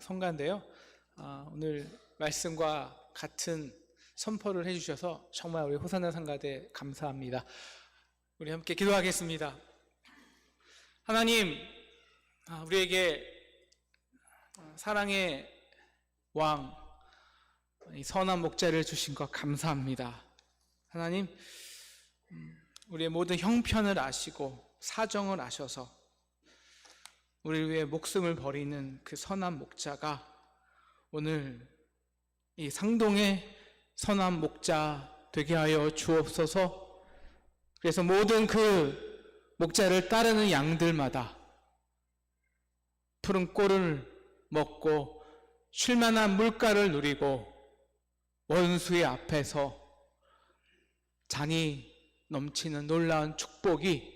성가인데요. 오늘 말씀과 같은 선포를 해주셔서 정말 우리 호산나 성가대 감사합니다. 우리 함께 기도하겠습니다. 하나님, 우리에게 사랑의 왕, 이 선한 목자를 주신 것 감사합니다. 하나님, 우리의 모든 형편을 아시고 사정을 아셔서 우리를 위해 목숨을 버리는 그 선한 목자가 오늘 이 상동의 선한 목자 되게 하여 주옵소서. 그래서 모든 그 목자를 따르는 양들마다 푸른 꼴을 먹고 쉴만한 물가를 누리고 원수의 앞에서 장이 넘치는 놀라운 축복이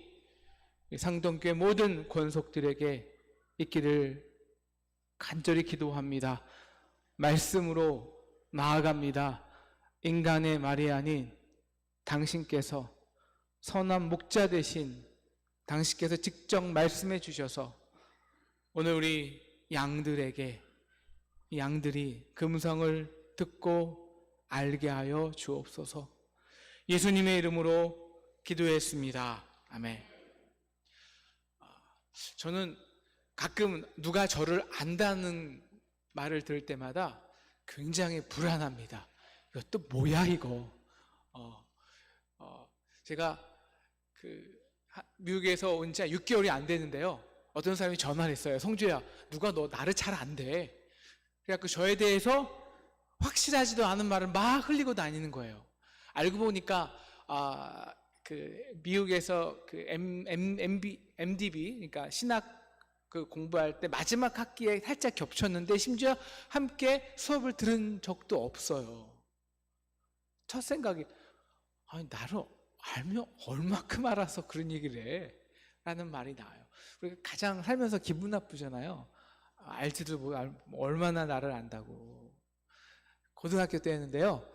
상동교회 모든 권속들에게 있기를 간절히 기도합니다. 말씀으로 나아갑니다. 인간의 말이 아닌 당신께서 선한 목자 되신 당신께서 직접 말씀해 주셔서 오늘 우리 양들에게 양들이 금성을 듣고 알게 하여 주옵소서. 예수님의 이름으로 기도했습니다. 아멘. 저는 가끔 누가 저를 안다는 말을 들을 때마다 굉장히 불안합니다. 이것도 뭐야 이거. 제가 미국에서 온 지 6개월이 안 되는데요. 어떤 사람이 전화를 했어요. 성주야, 누가 너 나를 잘 안 돼. 그래갖고 저에 대해서 확실하지도 않은 말을 막 흘리고 다니는 거예요. 알고 보니까 미국에서 MDB, 그러니까 신학 공부할 때 마지막 학기에 살짝 겹쳤는데 심지어 함께 수업을 들은 적도 없어요. 첫 생각이 나를 알면 얼마큼 알아서 그런 얘기를 해 라는 말이 나와요. 우리가 가장 살면서 기분 나쁘잖아요. 알지도 얼마나 나를 안다고. 고등학교 때였는데요.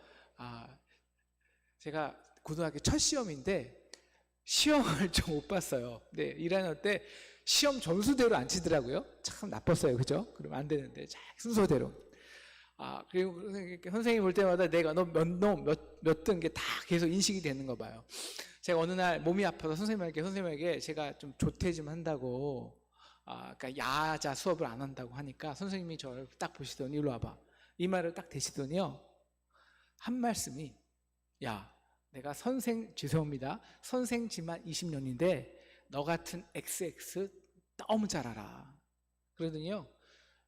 제가 고등학교 첫 시험인데 시험을 좀 못 봤어요. 근데 1학년 때 시험 점수대로 안 치더라고요. 참 나빴어요. 그죠? 그러면 안 되는데 순서대로. 그리고 선생님이 볼 때마다 내가 너 몇 등 게 다 계속 인식이 되는 거 봐요. 제가 어느 날 몸이 아파서 선생님에게 제가 좀 조퇴 좀 한다고, 그러니까 야자 수업을 안 한다고 하니까 선생님이 저를 딱 보시더니 일로 와봐. 이 말을 딱 대시더니요. 한 말씀이, 야, 내가 죄송합니다. 선생지만 20년인데 너 같은 XX 너무 잘 알아. 그러더니요.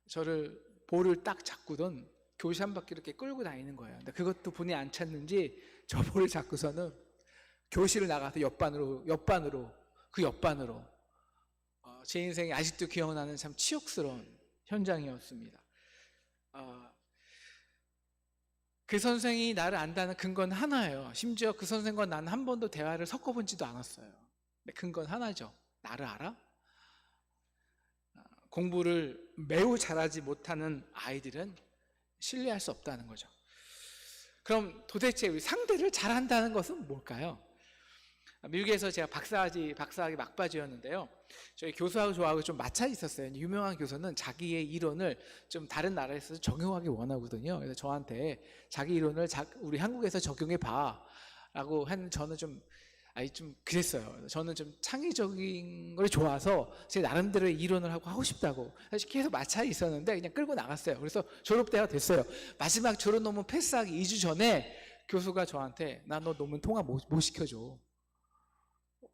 저를 볼을 딱 잡고던 교실 한 바퀴 이렇게 끌고 다니는 거예요. 근데 그것도 본인이 안 찾는지 저 볼을 잡고서는 교실을 나가서 옆반으로 제 인생에 아직도 기억나는 참 치욕스러운 현장이었습니다. 그 선생이 나를 안다는 근거는 하나예요. 심지어 그 선생과 나는 한 번도 대화를 섞어본지도 않았어요. 근데 근거는 하나죠. 나를 알아? 공부를 매우 잘하지 못하는 아이들은 신뢰할 수 없다는 거죠. 그럼 도대체 우리 상대를 잘한다는 것은 뭘까요? 미국에서 제가 박사학위 막바지였는데요. 저희 교수하고 저하고 좀 마찰이 있었어요. 유명한 교수는 자기의 이론을 좀 다른 나라에서 적용하기 원하거든요. 그래서 저한테 자기 이론을 우리 한국에서 적용해 봐 라고 했는데 저는 좀 그랬어요. 저는 좀 창의적인 걸 좋아서 제 나름대로 이론을 하고 싶다고. 사실 계속 마찰이 있었는데 그냥 끌고 나갔어요. 그래서 졸업 때가 됐어요. 마지막 졸업 논문 패스하기 2주 전에 교수가 저한테 나 너 논문 통과 못 시켜줘.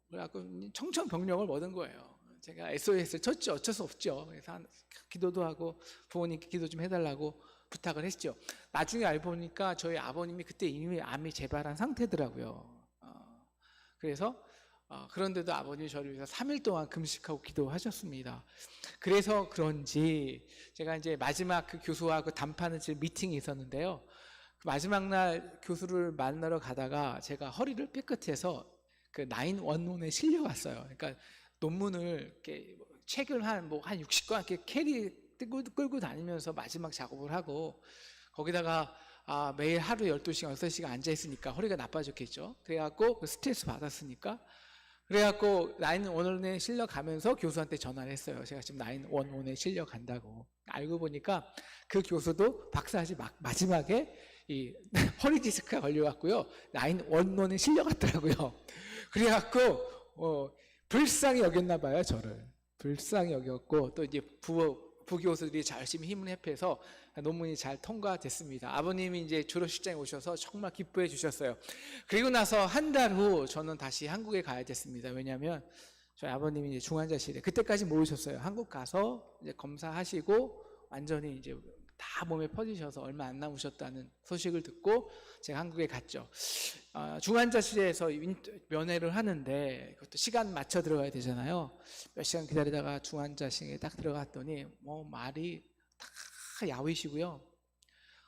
그래갖고 청천벽력을 얻은 거예요. 제가 SOS를 쳤죠. 어쩔 수 없죠. 그래서 기도도 하고 부모님께 기도 좀 해달라고 부탁을 했죠. 나중에 알고 보니까 저희 아버님이 그때 이미 암이 재발한 상태더라고요. 그래서 그런데도 아버님이 저를 위해서 3일 동안 금식하고 기도하셨습니다. 그래서 그런지 제가 이제 마지막 그 교수하고 담판을 칠 미팅이 있었는데요. 그 마지막 날 교수를 만나러 가다가 제가 허리를 삐끗해서 그 911에 실려갔어요. 그러니까 논문을 이렇게 책을 한 60권 이렇게 끌고 다니면서 마지막 작업을 하고 거기다가 매일 하루 12시간, 6시간 앉아있으니까 허리가 나빠졌겠죠. 그래갖고 그 스트레스 받았으니까 그래갖고 911에 실려가면서 교수한테 전화를 했어요. 제가 지금 911에 실려간다고. 알고 보니까 그 교수도 박사하지 마지막에 이 허리 디스크가 걸려갖고요. 911에 실려갔더라고요. 그래갖고 불쌍히 여겼나 봐요, 저를. 불쌍히 여겼고, 또 이제 부교수들이 열심히 힘을 합해서 논문이 잘 통과됐습니다. 아버님이 이제 졸업식장에 오셔서 정말 기뻐해 주셨어요. 그리고 나서 한 달 후 저는 다시 한국에 가야 됐습니다. 왜냐하면 저희 아버님이 이제 중환자실에 그때까지 모르셨어요. 한국 가서 이제 검사하시고 완전히 이제 다 몸에 퍼지셔서 얼마 안 남으셨다는 소식을 듣고 제가 한국에 갔죠. 중환자실에서 면회를 하는데 그것도 시간 맞춰 들어가야 되잖아요. 몇 시간 기다리다가 중환자실에 딱 들어갔더니 말이 다 야위시고요.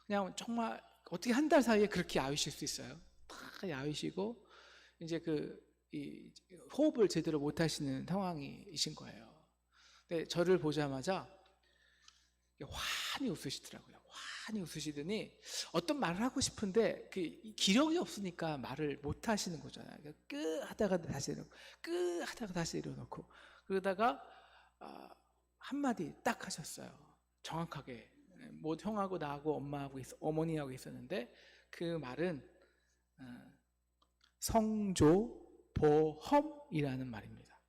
그냥 정말 어떻게 한 달 사이에 그렇게 야위실 수 있어요? 다 야위시고 이제 호흡을 제대로 못 하시는 상황이신 거예요. 근데 저를 보자마자 환히 웃으시더라고요. 환히 웃으시더니 어떤 말을 하고 싶은데 기력이 없으니까 말을 못 하시는 거잖아요. 끄 하다가 다시 내려놓고 끄 하다가 다시 내려놓고 그러다가 한마디 딱 하셨어요. 정확하게. 뭐 형하고 나하고 엄마하고 어머니하고 있었는데 그 말은 성조보험이라는 말입니다.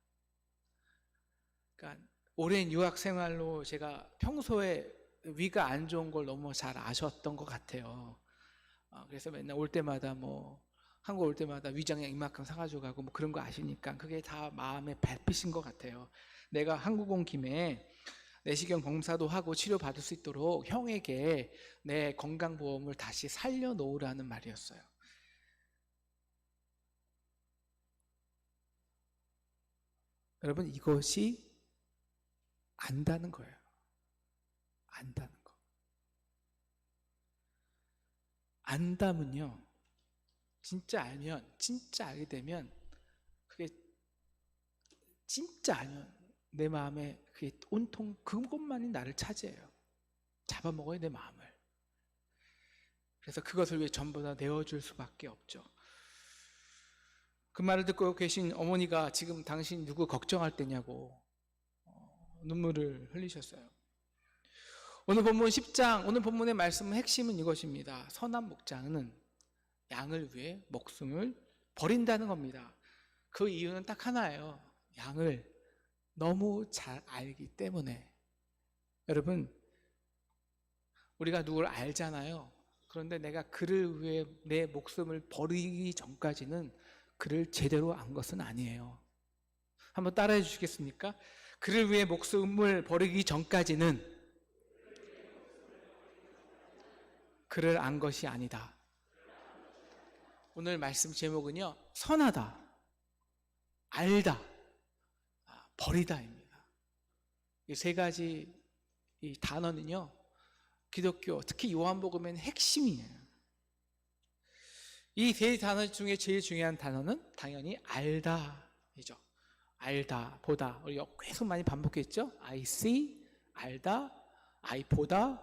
그러니까 오랜 유학 생활로 제가 평소에 위가 안 좋은 걸 너무 잘 아셨던 것 같아요. 그래서 맨날 올 때마다 한국 올 때마다 위장약 이만큼 사가지고 가고 그런 거 아시니까 그게 다 마음에 밟히신 것 같아요. 내가 한국 온 김에 내시경 검사도 하고 치료받을 수 있도록 형에게 내 건강보험을 다시 살려놓으라는 말이었어요. 여러분, 이것이 안다는 거예요. 안다는 거. 안다면요, 진짜 알면, 진짜 알게 되면 그게 진짜 알면 내 마음에 그게 온통 그것만이 나를 차지해요. 잡아먹어요, 내 마음을. 그래서 그것을 위해 전부 다 내어줄 수밖에 없죠. 그 말을 듣고 계신 어머니가 지금 당신 누구 걱정할 때냐고 눈물을 흘리셨어요. 오늘 본문 10장, 오늘 본문의 말씀의 핵심은 이것입니다. 선한 목자는 양을 위해 목숨을 버린다는 겁니다. 그 이유는 딱 하나예요. 양을 너무 잘 알기 때문에. 여러분, 우리가 누구를 알잖아요. 그런데 내가 그를 위해 내 목숨을 버리기 전까지는 그를 제대로 안 것은 아니에요. 한번 따라해 주시겠습니까? 그를 위해 목숨을 버리기 전까지는 그를 안 것이 아니다. 오늘 말씀 제목은요, 선하다, 알다, 버리다입니다. 이 세 가지 이 단어는요, 기독교, 특히 요한복음의 핵심이에요. 이 세 단어 중에 제일 중요한 단어는 당연히 알다이죠. 알다, 보다. 우리 계속 많이 반복했죠? I see, 알다, I 보다,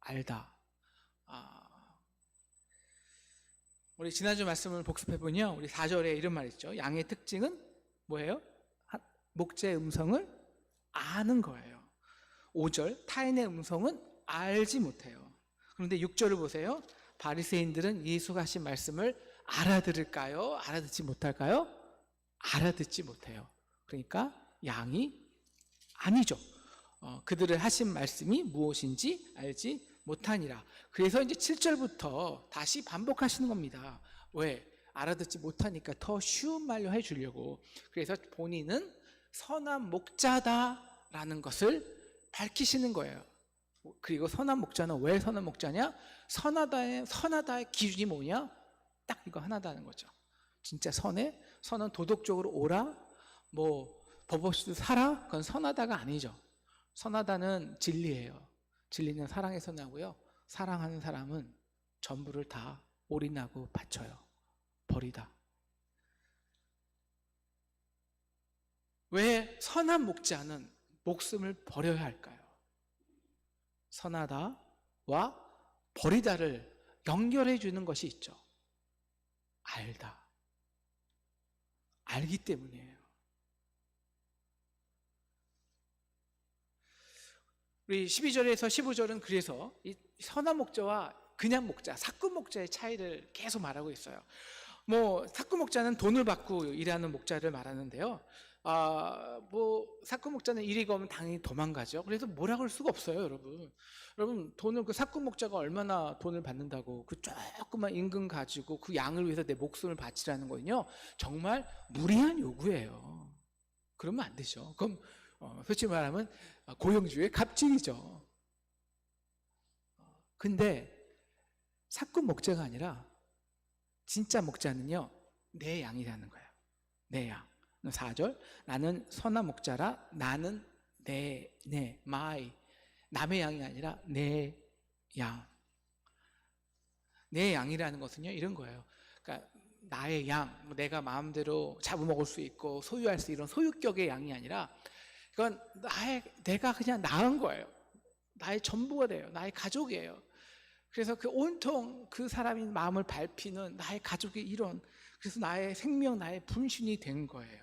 알다. 우리 지난주 말씀을 복습해보면요, 우리 4절에 이런 말 있죠. 양의 특징은 뭐예요? 목자의 음성을 아는 거예요. 5절, 타인의 음성은 알지 못해요. 그런데 6절을 보세요. 바리새인들은 예수가 하신 말씀을 알아들을까요? 알아듣지 못할까요? 알아듣지 못해요. 그러니까 양이 아니죠. 그들을 하신 말씀이 무엇인지 알지 못하니라. 그래서 이제 7절부터 다시 반복하시는 겁니다. 왜? 알아듣지 못하니까 더 쉬운 말로 해주려고. 그래서 본인은 선한 목자다라는 것을 밝히시는 거예요. 그리고 선한 목자는 왜 선한 목자냐? 선하다의 기준이 뭐냐? 딱 이거 하나다는 거죠. 진짜 선은 도덕적으로 옳아? 법 없이도 살아? 그건 선하다가 아니죠. 선하다는 진리예요. 진리는 사랑에서 나고요. 사랑하는 사람은 전부를 다 올인하고 바쳐요. 버리다. 왜 선한 목자는 목숨을 버려야 할까요? 선하다와 버리다를 연결해 주는 것이 있죠. 알다. 알기 때문이에요. 우리 12절에서 15절은 그래서 이 선한 목자와 그냥 목자, 사꾼 목자의 차이를 계속 말하고 있어요. 사꾼 목자는 돈을 받고 일하는 목자를 말하는데요. 사꾼 목자는 일이 거면 당연히 도망가죠. 그래서 뭐라 그럴 수가 없어요, 여러분. 여러분, 돈을, 그 사꾼 목자가 얼마나 돈을 받는다고 그 조그만 임금 가지고 그 양을 위해서 내 목숨을 바치라는 거는요, 정말 무리한 요구예요. 그러면 안 되죠. 그럼 솔직히 말하면 고용주의 갑질이죠. 근데 사꾼 목자가 아니라 진짜 목자는요, 내 양이라는 거예요. 내 양. 4절, 나는 선한 목자라. 나는 my, 남의 양이 아니라 내 양. 내 양이라는 것은요, 이런 거예요. 그러니까 나의 양, 내가 마음대로 잡아먹을 수 있고 소유할 수 있는 소유격의 양이 아니라, 이건 내가 그냥 낳은 거예요. 나의 전부가 돼요. 나의 가족이에요. 그래서 그 온통 그 사람이 마음을 밟히는 나의 가족의 일원, 그래서 나의 생명, 나의 분신이 된 거예요.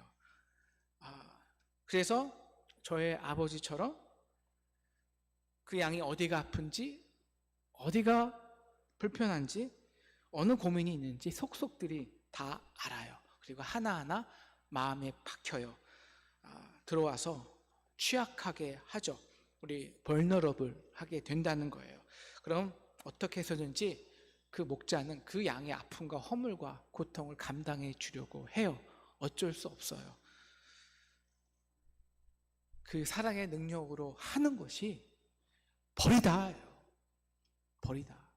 그래서 저의 아버지처럼 그 양이 어디가 아픈지, 어디가 불편한지, 어느 고민이 있는지 속속들이 다 알아요. 그리고 하나하나 마음에 박혀요. 들어와서 취약하게 하죠. 우리 벌너러블하게 된다는 거예요. 그럼 어떻게 해서든지 그 목자는 그 양의 아픔과 허물과 고통을 감당해 주려고 해요. 어쩔 수 없어요. 그 사랑의 능력으로 하는 것이 벌이다예요. 벌이다.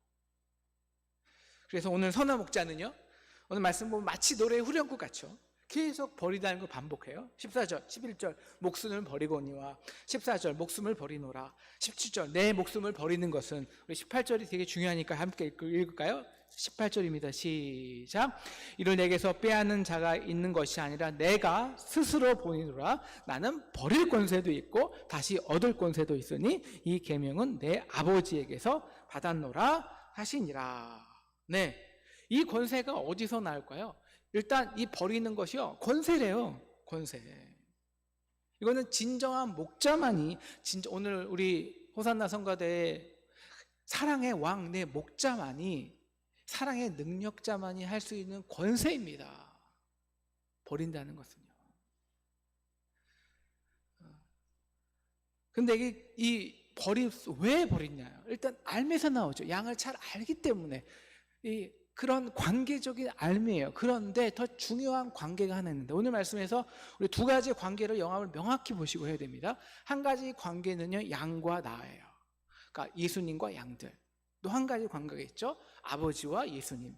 그래서 오늘 선한 목자는요, 오늘 말씀 보면 마치 노래의 후렴구 같죠. 계속 버리다는 걸 반복해요. 14절, 11절 목숨을 버리거니와, 14절 목숨을 버리노라, 17절 내 목숨을 버리는 것은, 우리 18절이 되게 중요하니까 함께 읽을까요? 18절입니다. 시작. 이를 내게서 빼앗는 자가 있는 것이 아니라 내가 스스로 보이노라. 나는 버릴 권세도 있고 다시 얻을 권세도 있으니 이 계명은 내 아버지에게서 받았노라 하시니라. 네, 이 권세가 어디서 나올까요? 일단 이 버리는 것이요, 권세래요. 권세. 이거는 진정한 목자만이, 오늘 우리 호산나 성가대의 사랑의 왕, 내 목자만이, 사랑의 능력자만이 할 수 있는 권세입니다. 버린다는 것은요. 근데 왜 버리냐요? 일단 알면서 나오죠. 양을 잘 알기 때문에. 그런 관계적인 알미예요. 그런데 더 중요한 관계가 하나 있는데, 오늘 말씀에서 우리 두 가지 관계를 영합을 명확히 보시고 해야 됩니다. 한 가지 관계는요, 양과 나예요. 그러니까 예수님과 양들. 또 한 가지 관계가 있죠. 아버지와 예수님.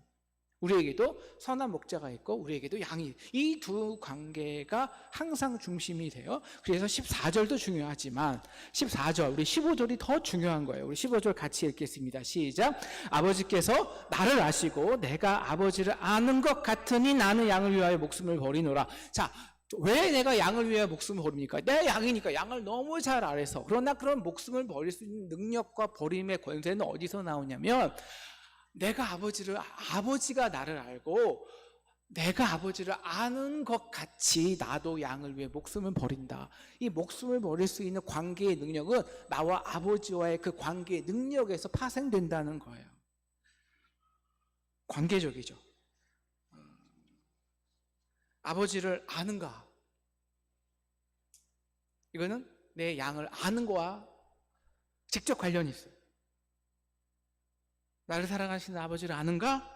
우리에게도 선한 목자가 있고 우리에게도 양이, 이 두 관계가 항상 중심이 돼요. 그래서 14절도 중요하지만 14절, 우리 15절이 더 중요한 거예요. 우리 15절 같이 읽겠습니다. 시작. 아버지께서 나를 아시고 내가 아버지를 아는 것 같으니 나는 양을 위하여 목숨을 버리노라. 자, 왜 내가 양을 위하여 목숨을 버립니까? 내 양이니까, 양을 너무 잘 알아서. 그러나 그런 목숨을 버릴 수 있는 능력과 버림의 권세는 어디서 나오냐면, 내가 아버지가 나를 알고 내가 아버지를 아는 것 같이 나도 양을 위해 목숨을 버린다. 이 목숨을 버릴 수 있는 관계의 능력은 나와 아버지와의 그 관계의 능력에서 파생된다는 거예요. 관계적이죠. 아버지를 아는가? 이거는 내 양을 아는 거와 직접 관련이 있어요. 나를 사랑하시는 아버지를 아는가?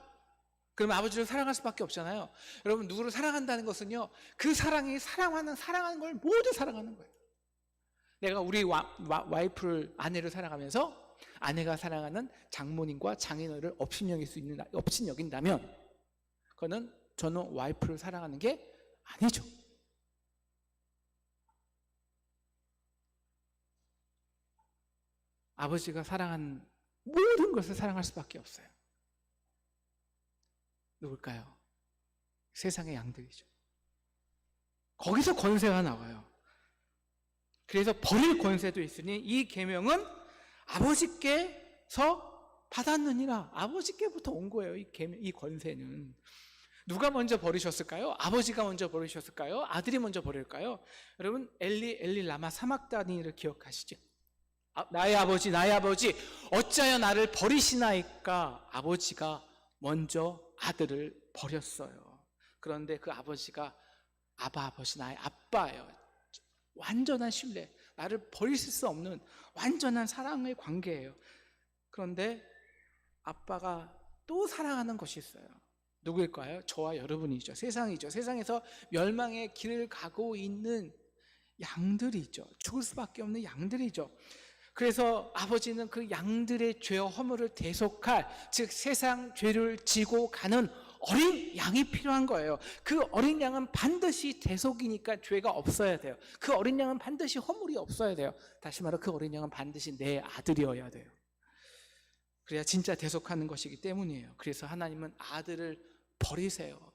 그러면 아버지를 사랑할 수밖에 없잖아요. 여러분, 누구를 사랑한다는 것은요, 그 사랑이 사랑하는 걸 모두 사랑하는 거예요. 내가 우리 와이프를, 아내를 사랑하면서 아내가 사랑하는 장모님과 장인어른을 업신여긴다면 그거는 저는 와이프를 사랑하는 게 아니죠. 아버지가 사랑한 모든 것을 사랑할 수밖에 없어요. 누굴까요? 세상의 양들이죠. 거기서 권세가 나와요. 그래서 버릴 권세도 있으니 이 계명은 아버지께서 받았느니라. 아버지께부터 온 거예요. 이 권세는. 누가 먼저 버리셨을까요? 아버지가 먼저 버리셨을까요? 아들이 먼저 버릴까요? 여러분, 엘리 라마 사막다니를 기억하시죠? 나의 아버지, 나의 아버지, 어찌하여 나를 버리시나이까? 아버지가 먼저 아들을 버렸어요. 그런데 그 아버지가 아버지, 나의 아빠예요. 완전한 신뢰, 나를 버리실 수 없는 완전한 사랑의 관계예요. 그런데 아빠가 또 사랑하는 것이 있어요. 누구일까요? 저와 여러분이죠. 세상이죠. 세상에서 멸망의 길을 가고 있는 양들이죠. 죽을 수밖에 없는 양들이죠. 그래서 아버지는 그 양들의 죄와 허물을 대속할, 즉 세상 죄를 지고 가는 어린 양이 필요한 거예요. 그 어린 양은 반드시 대속이니까 죄가 없어야 돼요. 그 어린 양은 반드시 허물이 없어야 돼요. 다시 말해 그 어린 양은 반드시 내 아들이어야 돼요. 그래야 진짜 대속하는 것이기 때문이에요. 그래서 하나님은 아들을 버리세요.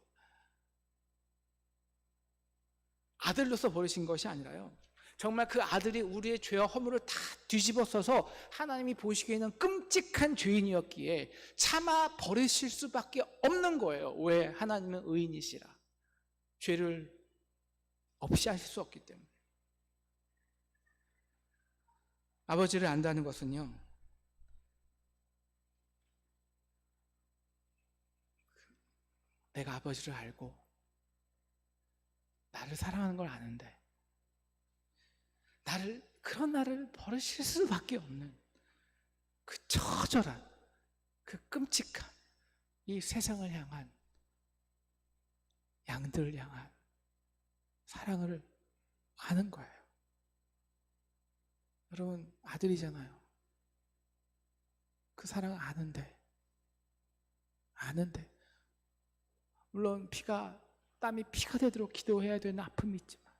아들로서 버리신 것이 아니라요, 정말 그 아들이 우리의 죄와 허물을 다 뒤집어 써서 하나님이 보시기에는 끔찍한 죄인이었기에 차마 버리실 수밖에 없는 거예요. 왜? 하나님은 의인이시라. 죄를 없이 하실 수 없기 때문에. 아버지를 안다는 것은요, 내가 아버지를 알고 나를 사랑하는 걸 아는데 그런 나를 버리실 수밖에 없는 그 처절한, 그 끔찍한 이 세상을 향한, 양들을 향한 사랑을 아는 거예요. 여러분, 아들이잖아요. 그 사랑을 아는데 물론 땀이 피가 되도록 기도해야 되는 아픔이 있지만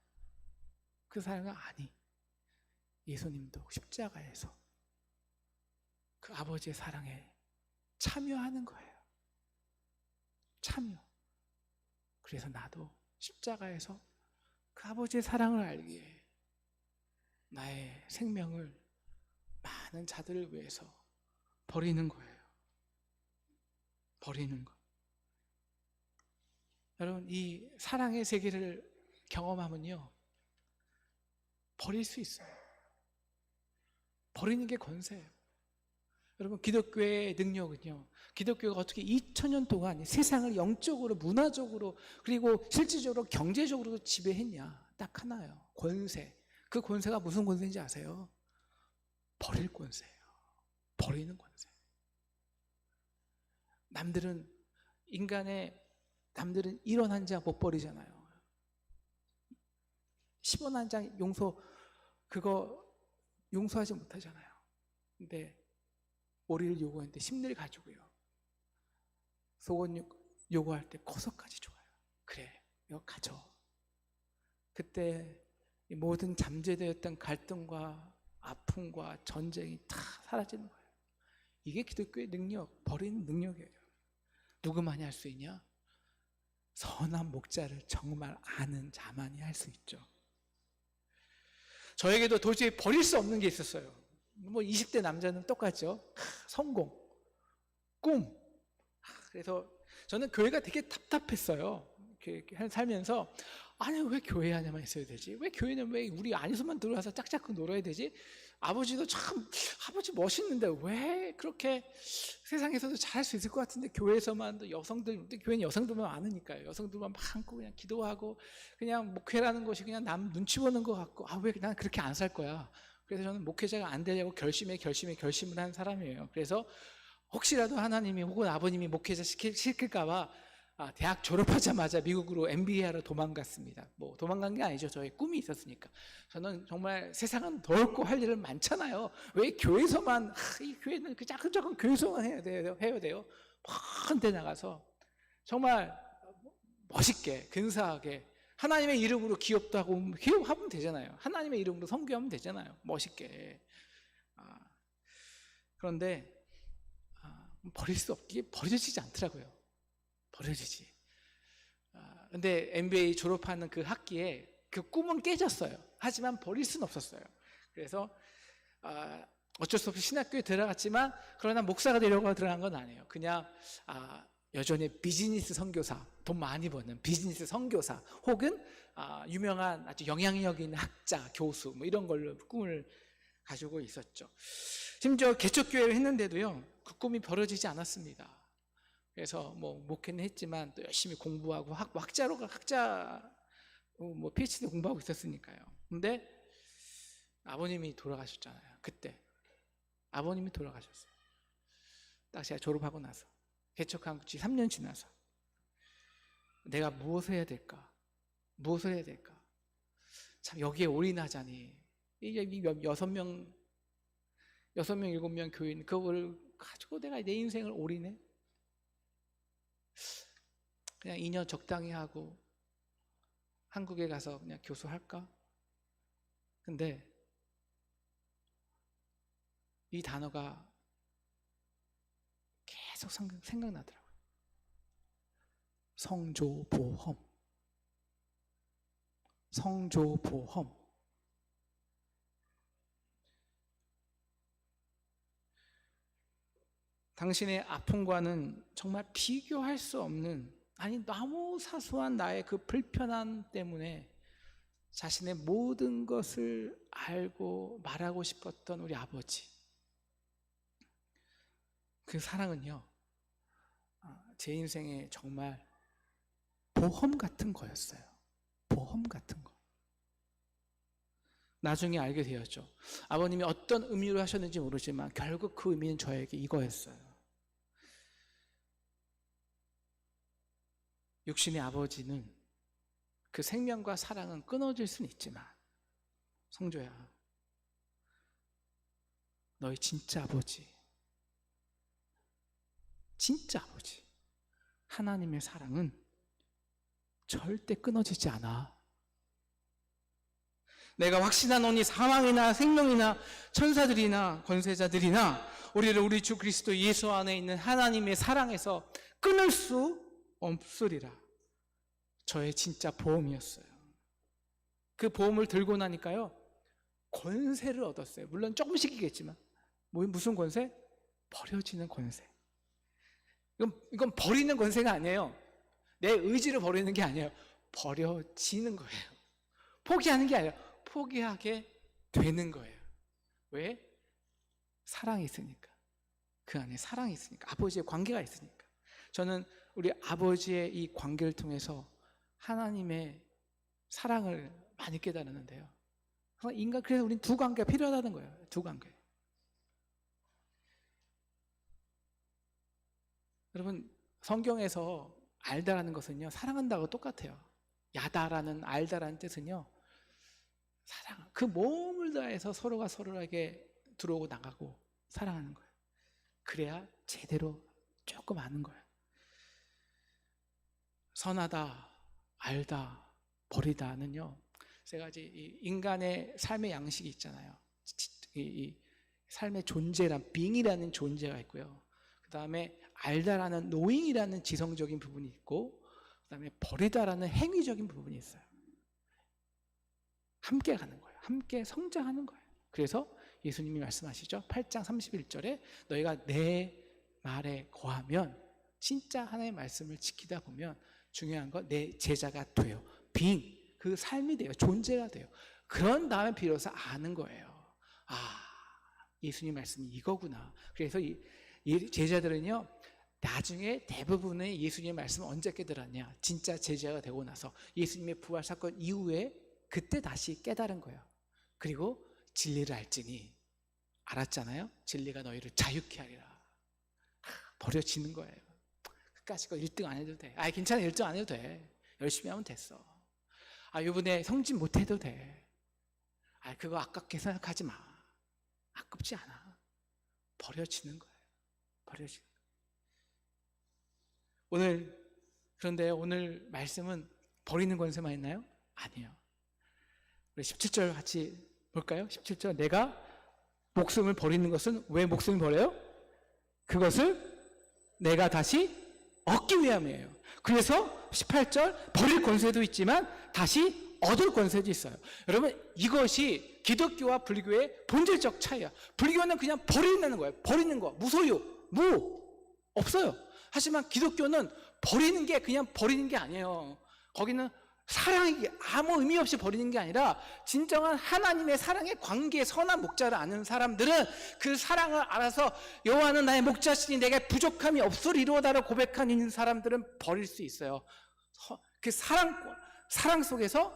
그 사랑을 아니, 예수님도 십자가에서 그 아버지의 사랑에 참여하는 거예요. 참여. 그래서 나도 십자가에서 그 아버지의 사랑을 알기에 나의 생명을 많은 자들을 위해서 버리는 거예요. 버리는 거. 여러분, 이 사랑의 세계를 경험하면요, 버릴 수 있어요. 버리는 게 권세예요. 여러분, 기독교의 능력은요, 기독교가 어떻게 2000년 동안 세상을 영적으로, 문화적으로, 그리고 실질적으로 경제적으로 지배했냐? 딱 하나예요. 권세. 그 권세가 무슨 권세인지 아세요? 버릴 권세예요. 버리는 권세. 남들은 1원 한 장 못 버리잖아요. 10원 한 장 그거 용서하지 못하잖아요. 근데 오리를 요구했는데 10리를 가지고요, 속옷 요구할 때 거석까지 줘요. 그래, 이거 가져. 그때 모든 잠재되었던 갈등과 아픔과 전쟁이 다 사라지는 거예요. 이게 기독교의 능력, 버리는 능력이에요. 누구만이 할 수 있냐? 선한 목자를 정말 아는 자만이 할 수 있죠. 저에게도 도저히 버릴 수 없는 게 있었어요. 20대 남자는 똑같죠. 성공, 꿈. 그래서 저는 교회가 되게 답답했어요. 이렇게 살면서 아니, 왜 교회 안에만 있어야 되지? 왜 교회는 왜 우리 안에서만 들어와서 짝짝꿍 놀아야 되지? 아버지도 참, 아버지 멋있는데 왜 그렇게 세상에서도 잘할 수 있을 것 같은데 교회에서만, 교회는 여성들만 많으니까요. 여성들만 많고 그냥 기도하고 그냥 목회라는 것이 그냥 남 눈치 보는 것 같고, 왜 난 그렇게 안 살 거야. 그래서 저는 목회자가 안 되려고 결심을 한 사람이에요. 그래서 혹시라도 하나님이 혹은 아버님이 목회자 시킬까 봐 대학 졸업하자마자 미국으로 MBA하러 도망갔습니다. 도망간 게 아니죠. 저의 꿈이 있었으니까. 저는 정말 세상은 넓고 할 일은 많잖아요. 왜 교회에서만, 이 교회는 그 작은 교회에서만 해야 돼요. 먼 데 나가서 정말 멋있게, 근사하게 하나님의 이름으로 기업도 하고, 기업하면 되잖아요. 하나님의 이름으로 선교하면 되잖아요. 멋있게. 그런데 버려지지 않더라고요. 버려지지. 근데 MBA 졸업하는 그 학기에 그 꿈은 깨졌어요. 하지만 버릴 수는 없었어요. 그래서 어쩔 수 없이 신학교에 들어갔지만, 그러나 목사가 되려고 들어간 건 아니에요. 그냥 여전히 비즈니스 선교사, 돈 많이 버는 비즈니스 선교사, 혹은 유명한 아주 영향력 있는 학자, 교수, 이런 걸로 꿈을 가지고 있었죠. 심지어 개척교회를 했는데도요, 그 꿈이 벌어지지 않았습니다. 그래서 뭐 목회는 했지만 또 열심히 공부하고 학자 PhD 공부하고 있었으니까요. 근데 아버님이 돌아가셨잖아요. 그때 아버님이 돌아가셨어요. 딱 제가 졸업하고 나서, 개척한 지 3년 지나서 내가 무엇을 해야 될까? 무엇을 해야 될까? 참 여기에 올인하자니, 이제 6명 7명 교인 그거를 가지고 내가 내 인생을 올인해? 그냥 2년 적당히 하고 한국에 가서 그냥 교수할까? 근데 이 단어가 계속 생각나더라고요. 성조보험. 성조보험. 당신의 아픔과는 정말 비교할 수 없는, 아니 너무 사소한 나의 그 불편함 때문에 자신의 모든 것을 알고 말하고 싶었던 우리 아버지, 그 사랑은요, 제 인생에 정말 보험 같은 거였어요. 보험 같은 거. 나중에 알게 되었죠. 아버님이 어떤 의미로 하셨는지 모르지만 결국 그 의미는 저에게 이거였어요. 육신의 아버지는 그 생명과 사랑은 끊어질 수는 있지만, 성조야, 너희 진짜 아버지, 진짜 아버지, 하나님의 사랑은 절대 끊어지지 않아. 내가 확신하노니 사망이나 생명이나 천사들이나 권세자들이나 우리를 우리 주 그리스도 예수 안에 있는 하나님의 사랑에서 끊을 수 없으리라. 저의 진짜 보험이었어요. 그 보험을 들고 나니까요, 권세를 얻었어요. 물론 조금씩이겠지만. 무슨 권세? 버려지는 권세. 이건 버리는 권세가 아니에요. 내 의지를 버리는 게 아니에요. 버려지는 거예요. 포기하는 게 아니에요. 포기하게 되는 거예요. 왜? 사랑이 있으니까. 그 안에 사랑이 있으니까. 아버지의 관계가 있으니까. 저는 우리 아버지의 이 관계를 통해서 하나님의 사랑을 많이 깨달았는데요. 그래서 우린 두 관계가 필요하다는 거예요. 두 관계. 여러분, 성경에서 알다라는 것은요, 사랑한다고 똑같아요. 야다라는, 알다라는 뜻은요, 사랑, 그 몸을 다해서 서로가 서로에게 들어오고 나가고 사랑하는 거예요. 그래야 제대로 조금 아는 거예요. 선하다, 알다, 버리다는요, 세 가지 이 인간의 삶의 양식이 있잖아요. 이 삶의 존재란, being이라는 존재가 있고요. 그 다음에 알다라는 knowing이라는 지성적인 부분이 있고, 그 다음에 버리다라는 행위적인 부분이 있어요. 함께 가는 거예요. 함께 성장하는 거예요. 그래서 예수님이 말씀하시죠. 8장 31절에 너희가 내 말에 거하면, 진짜 하나님의 말씀을 지키다 보면 중요한 건 내 제자가 돼요. being, 그 삶이 돼요. 존재가 돼요. 그런 다음에 비로소 아는 거예요. 예수님 말씀이 이거구나. 그래서 이 제자들은요, 나중에 대부분의 예수님의 말씀을 언제 깨달았냐? 진짜 제자가 되고 나서 예수님의 부활 사건 이후에 그때 다시 깨달은 거예요. 그리고 진리를 알지니, 알았잖아요. 진리가 너희를 자유케 하리라. 버려지는 거예요. 끝까지 1등 안 해도 돼. 괜찮아, 1등 안 해도 돼. 열심히 하면 됐어. 이번에 성진 못 해도 돼. 그거 아깝게 생각하지 마. 아깝지 않아. 버려지는 거예요. 버려지는 거예요. 그런데 오늘 말씀은 버리는 권세만 있나요? 아니에요. 우리 17절 같이 볼까요? 17절, 내가 목숨을 버리는 것은 왜 목숨을 버려요? 그것을 내가 다시 얻기 위함이에요. 그래서 18절, 버릴 권세도 있지만 다시 얻을 권세도 있어요. 여러분, 이것이 기독교와 불교의 본질적 차이야. 불교는 그냥 버리는 거예요. 버리는 거, 무소유, 없어요. 하지만 기독교는 버리는 게 그냥 버리는 게 아니에요. 거기는 사랑이 아무 의미 없이 버리는 게 아니라 진정한 하나님의 사랑의 관계, 선한 목자를 아는 사람들은 그 사랑을 알아서 여호와는 나의 목자시니 내게 부족함이 없으리로다라고 고백하는 사람들은 버릴 수 있어요. 그 사랑 속에서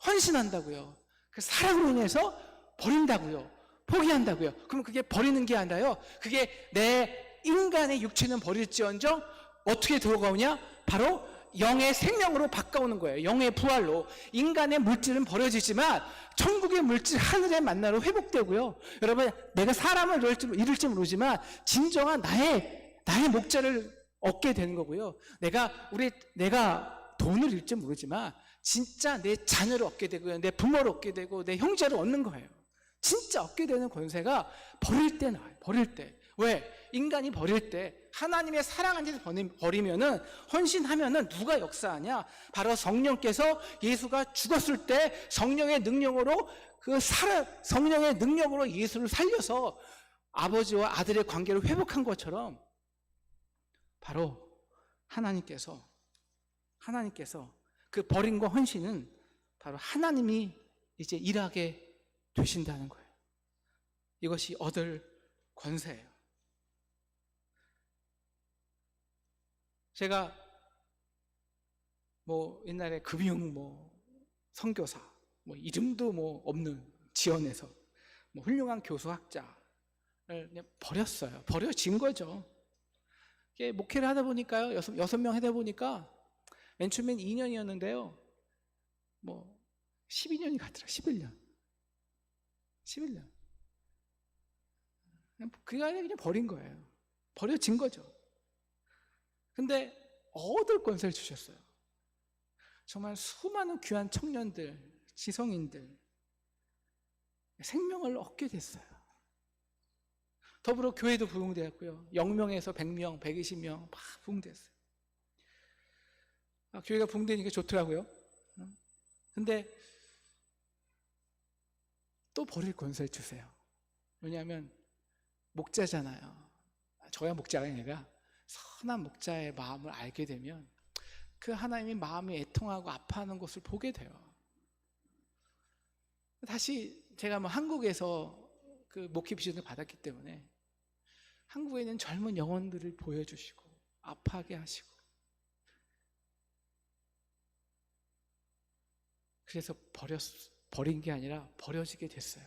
헌신한다고요. 그 사랑으로 인해서 버린다고요. 포기한다고요. 그럼 그게 버리는 게 아니라요, 그게 내 인간의 육체는 버릴지언정 어떻게 들어가오냐? 바로 영의 생명으로 바꿔오는 거예요. 영의 부활로. 인간의 물질은 버려지지만 천국의 물질, 하늘의 만나로 회복되고요. 여러분, 내가 사람을 잃을지 모르지만 진정한 나의 목자를 얻게 되는 거고요. 내가 돈을 잃을지 모르지만 진짜 내 자녀를 얻게 되고요, 내 부모를 얻게 되고 내 형제를 얻는 거예요. 진짜 얻게 되는 권세가 버릴 때 나와요. 버릴 때. 왜? 인간이 버릴 때 하나님의 사랑 안에서 버리면은, 헌신하면은 누가 역사하냐? 바로 성령께서, 예수가 죽었을 때 성령의 능력으로 성령의 능력으로 예수를 살려서 아버지와 아들의 관계를 회복한 것처럼 바로 하나님께서 그 버림과 헌신은 바로 하나님이 이제 일하게 되신다는 거예요. 이것이 얻을 권세예요. 제가 옛날에 금융 선교사 이름도 없는 지원에서 훌륭한 교수 학자를 그냥 버렸어요. 버려진 거죠. 이게 목회를 하다 보니까요, 6명 하다 보니까 맨 처음엔 2년이었는데요 12년이 가더라. 11년. 그게 아니라 그냥 버린 거예요. 버려진 거죠. 근데 얻을 권세를 주셨어요. 정말 수많은 귀한 청년들, 지성인들 생명을 얻게 됐어요. 더불어 교회도 부흥되었고요. 0명에서 100명, 120명 막 부흥됐어요. 교회가 부흥되니까 좋더라고요. 근데 또 버릴 권세를 주세요. 왜냐하면 목자잖아요. 저야 목자가 아니라 선한 목자의 마음을 알게 되면 그 하나님의 마음이 애통하고 아파하는 것을 보게 돼요. 다시 제가 한국에서 그 목회 비전을 받았기 때문에 한국에 있는 젊은 영혼들을 보여주시고 아파하게 하시고, 그래서 버린 게 아니라 버려지게 됐어요.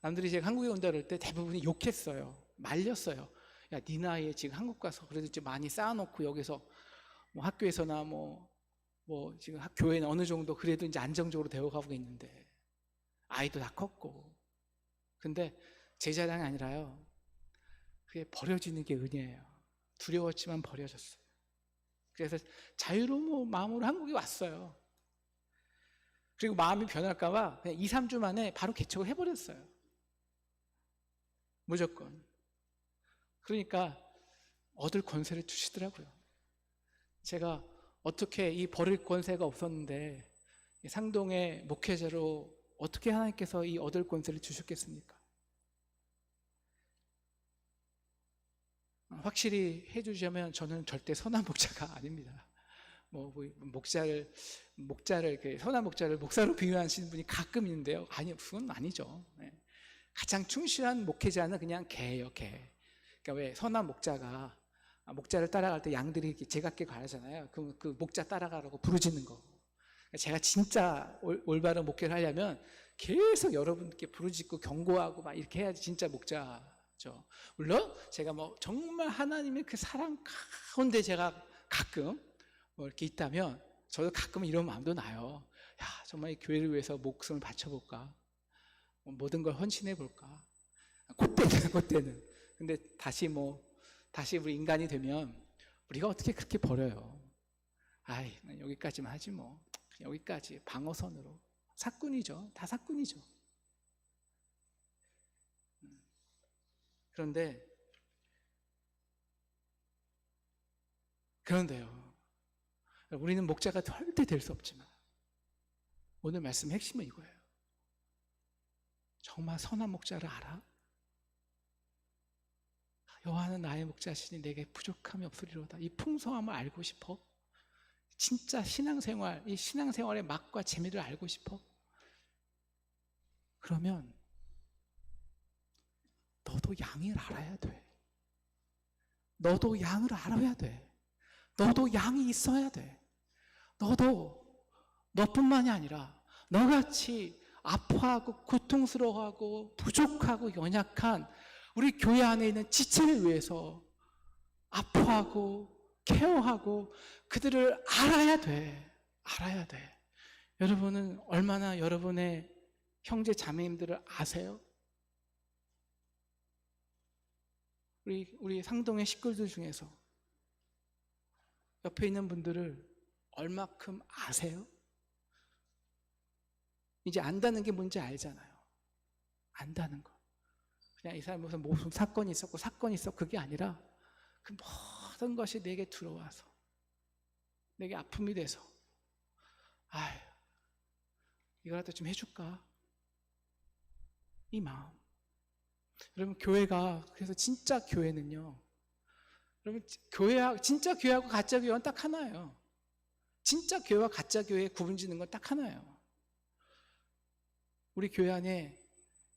남들이 제가 한국에 온다 그럴 때 대부분이 욕했어요. 말렸어요. 야, 네 나이에 지금 한국 가서 그래도 좀 많이 쌓아놓고 여기서 학교에서나 지금 교회는 어느 정도 그래도 이제 안정적으로 되어가고 있는데 아이도 다 컸고. 근데 제 자랑이 아니라요, 그게 버려지는 게 은혜예요. 두려웠지만 버려졌어요. 그래서 자유로운 마음으로 한국에 왔어요. 그리고 마음이 변할까 봐 그냥 2, 3주 만에 바로 개척을 해버렸어요. 무조건. 그러니까 얻을 권세를 주시더라고요. 제가 어떻게 이 버릴 권세가 없었는데 상동의 목회자로 어떻게 하나님께서 이 얻을 권세를 주셨겠습니까? 확실히 해주자면 저는 절대 선한 목자가 아닙니다. 목자를 선한 목자를 목사로 비유하시는 분이 가끔 있는데요. 아니요, 그건 아니죠. 가장 충실한 목회자는 그냥 개예요, 개. 그러니까 왜 선한 목자가 목자를 따라갈 때 양들이 제각기 가잖아요. 그럼 그 목자 따라가라고 부르짖는 거. 제가 진짜 올바른 목회를 하려면 계속 여러분께 부르짖고 경고하고 막 이렇게 해야지 진짜 목자죠. 물론 제가 정말 하나님의 그 사랑 가운데 제가 가끔 이렇게 있다면 저도 가끔 이런 마음도 나요. 야, 정말 이 교회를 위해서 목숨을 바쳐볼까? 모든 걸 헌신해 볼까? 그때는. 근데 다시 우리 인간이 되면 우리가 어떻게 그렇게 버려요? 아이, 여기까지만 하지 여기까지 방어선으로. 사꾼이죠. 다 사꾼이죠. 그런데요, 우리는 목자가 절대 될 수 없지만 오늘 말씀 핵심은 이거예요. 정말 선한 목자를 알아? 여호와는 나의 목자시니 내게 부족함이 없으리로다. 이 풍성함을 알고 싶어? 진짜 신앙생활, 이 신앙생활의 맛과 재미를 알고 싶어? 그러면 너도 양을 알아야 돼. 너도 양을 알아야 돼. 너도 양이 있어야 돼. 너뿐만이 아니라 너같이 아파하고 고통스러워하고 부족하고 연약한 우리 교회 안에 있는 지체를 위해서 아파하고 케어하고 그들을 알아야 돼. 알아야 돼. 여러분은 얼마나 여러분의 형제 자매님들을 아세요? 우리 상동의 식구들 중에서 옆에 있는 분들을 얼마큼 아세요? 이제 안다는 게 뭔지 알잖아요. 안다는 거. 그냥 이 사람이 무슨 사건이 있었고 사건이 있었고 그게 아니라 그 모든 것이 내게 들어와서 내게 아픔이 돼서 아휴 이거라도 좀 해줄까? 이 마음. 여러분 교회가 그래서 진짜 교회는요. 여러분 진짜 교회하고 가짜 교회는 딱 하나예요. 진짜 교회와 가짜 교회의 구분짓는 건 딱 하나예요. 우리 교회 안에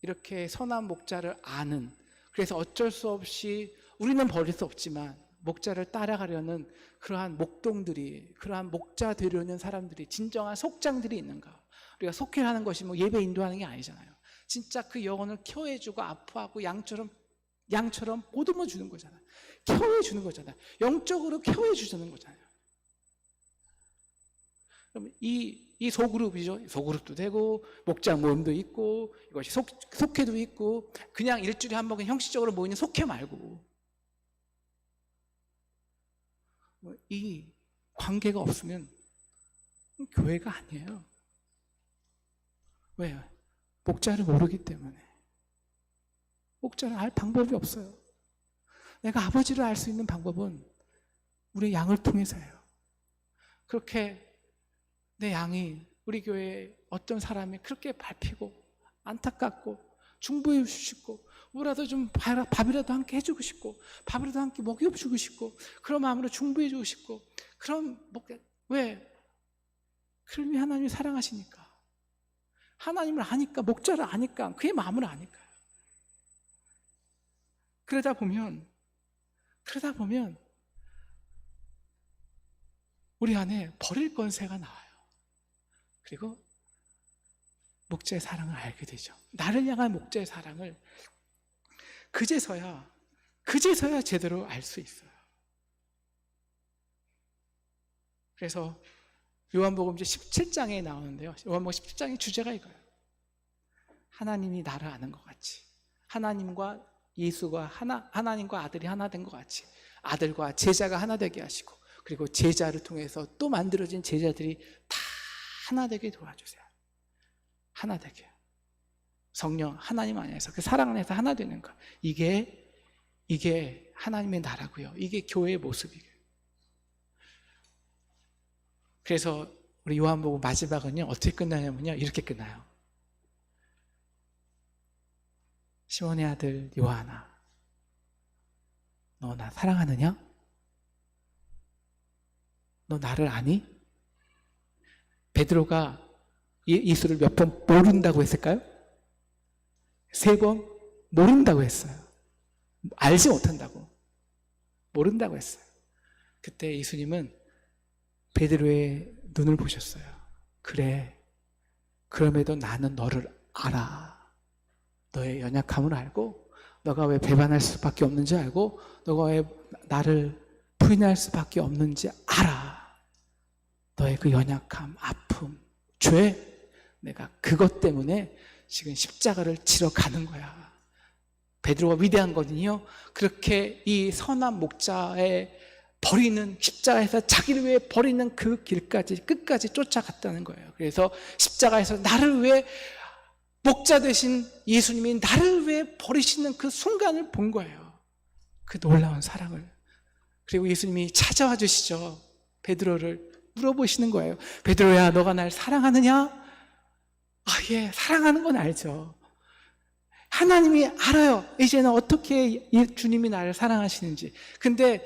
이렇게 선한 목자를 아는, 그래서 어쩔 수 없이 우리는 버릴 수 없지만 목자를 따라가려는 그러한 목동들이, 그러한 목자 되려는 사람들이, 진정한 속장들이 있는가? 우리가 속회하는 것이 뭐 예배 인도하는 게 아니잖아요. 진짜 그 영혼을 케어해주고 아파하고 양처럼 보듬어 주는 거잖아요. 케어해 주는 거잖아요. 영적으로 케어해 주는 거잖아요. 그럼 이 소그룹이죠. 소그룹도 되고 목자 모임도 있고 이것이 속회도 있고 그냥 일주일에 한 번 형식적으로 모이는 속회 말고 이 관계가 없으면 교회가 아니에요. 왜요? 목자를 모르기 때문에. 목자를 알 방법이 없어요. 내가 아버지를 알 수 있는 방법은 우리 양을 통해서예요. 그렇게 내 양이 우리 교회에 어떤 사람이 그렇게 밟히고 안타깝고 중보해 주시고 뭐라도 좀 밥이라도 함께 해주고 싶고 밥이라도 함께 먹여주고 싶고 그런 마음으로 중보해 주고 싶고 그럼 왜? 그러면 하나님이 사랑하시니까 하나님을 아니까 목자를 아니까 그의 마음을 아니까요. 그러다 보면 우리 안에 버릴 권세가 나와요. 그리고 목자의 사랑을 알게 되죠. 나를 향한 목자의 사랑을 그제서야 제대로 알 수 있어요. 그래서 요한복음 17장에 나오는데요. 요한복음 17장의 주제가 이거예요. 하나님이 나를 아는 것 같이, 하나님과 예수가 하나님과 아들이 하나 된 것 같이 아들과 제자가 하나 되게 하시고 그리고 제자를 통해서 또 만들어진 제자들이 다 하나 되게 도와주세요. 하나 되게. 성령 하나님 안에서 그 사랑 안에서 하나 되는 것. 이게 하나님의 나라고요. 이게 교회의 모습이에요. 그래서 우리 요한복음 마지막은요 어떻게 끝나냐면요 이렇게 끝나요. 시몬의 아들 요한아, 너 나 사랑하느냐? 너 나를 아니? 베드로가 예수를 몇 번 모른다고 했을까요? 3번 모른다고 했어요. 알지 못한다고. 모른다고 했어요. 그때 예수님은 베드로의 눈을 보셨어요. 그래, 그럼에도 나는 너를 알아. 너의 연약함을 알고 너가 왜 배반할 수밖에 없는지 알고 너가 왜 나를 부인할 수밖에 없는지 알아. 너의 그 연약함, 아픔, 죄, 내가 그것 때문에 지금 십자가를 지러 가는 거야. 베드로가 위대한 거는요 그렇게 이 선한 목자의 버리는 십자가에서 자기를 위해 버리는 그 길까지 끝까지 쫓아갔다는 거예요. 그래서 십자가에서 나를 위해 목자 되신 예수님이 나를 위해 버리시는 그 순간을 본 거예요. 그 놀라운 사랑을. 그리고 예수님이 찾아와 주시죠. 베드로를 물어보시는 거예요. 베드로야, 너가 날 사랑하느냐? 예, 사랑하는 건 알죠. 하나님이 알아요. 이제는 어떻게 주님이 나를 사랑하시는지. 근데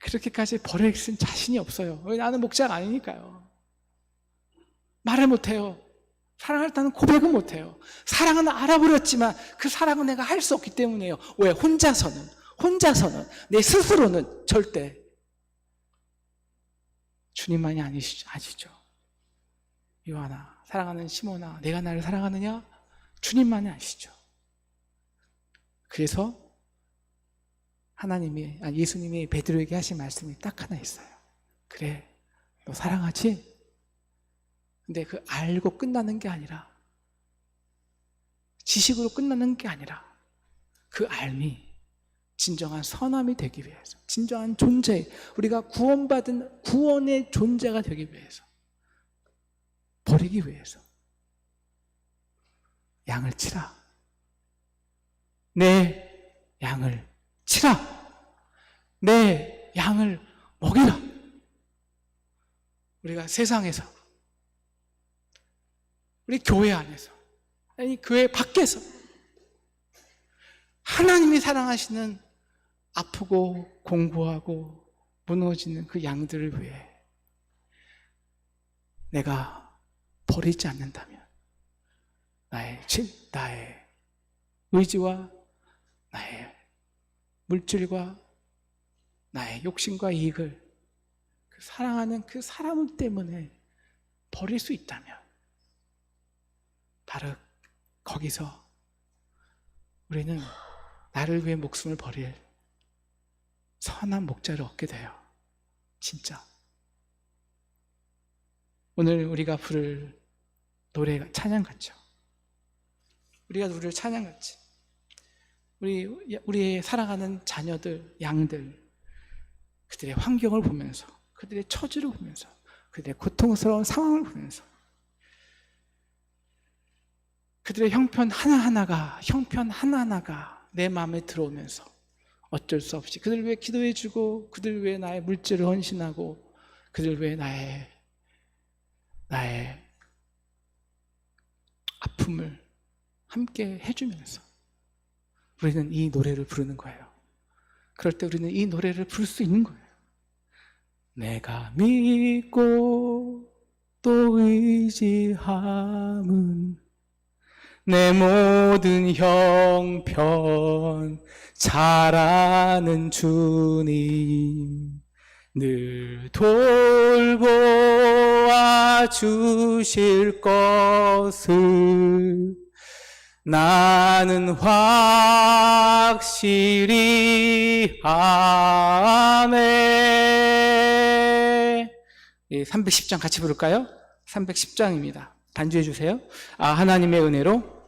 그렇게까지 버릴 자신이 없어요. 왜? 나는 목자가 아니니까요. 말을 못해요. 사랑했다는 고백은 못해요. 사랑은 알아버렸지만 그 사랑은 내가 할 수 없기 때문에요. 왜? 혼자서는 내 스스로는 절대 주님만이 아시죠. 요한아, 사랑하는 시몬아, 내가 나를 사랑하느냐? 주님만이 아시죠. 그래서 예수님이 베드로에게 하신 말씀이 딱 하나 있어요. 그래, 너 사랑하지? 근데 그 알고 끝나는 게 아니라, 지식으로 끝나는 게 아니라, 그 알미 진정한 선함이 되기 위해서, 진정한 존재, 우리가 구원받은 구원의 존재가 되기 위해서, 버리기 위해서 양을 치라. 내 양을 치라. 내 양을 먹이라. 우리가 세상에서, 우리 교회 안에서, 아니 교회 밖에서 하나님이 사랑하시는 아프고 공고하고 무너지는 그 양들을 위해 내가 버리지 않는다면 나의 의지와 나의 물질과 나의 욕심과 이익을 그 사랑하는 그 사람 때문에 버릴 수 있다면 바로 거기서 우리는 나를 위해 목숨을 버릴 선한 목자를 얻게 돼요. 진짜. 오늘 우리가 부를 노래가 찬양 같죠. 우리가 누를 찬양 같지. 우리의 사랑하는 자녀들, 양들, 그들의 환경을 보면서, 그들의 처지를 보면서, 그들의 고통스러운 상황을 보면서, 그들의 형편 하나하나가 내 마음에 들어오면서 어쩔 수 없이 그들 위해 기도해주고, 그들 위해 나의 물질을 헌신하고, 그들 위해 나의 아픔을 함께 해주면서 우리는 이 노래를 부르는 거예요. 그럴 때 우리는 이 노래를 부를 수 있는 거예요. 내가 믿고 또 의지함은 내 모든 형편 잘 아는 주님, 늘 돌보아 주실 것을 나는 확실히 아네. 310장 같이 부를까요? 310장입니다. 반주해 주세요. 하나님의 은혜로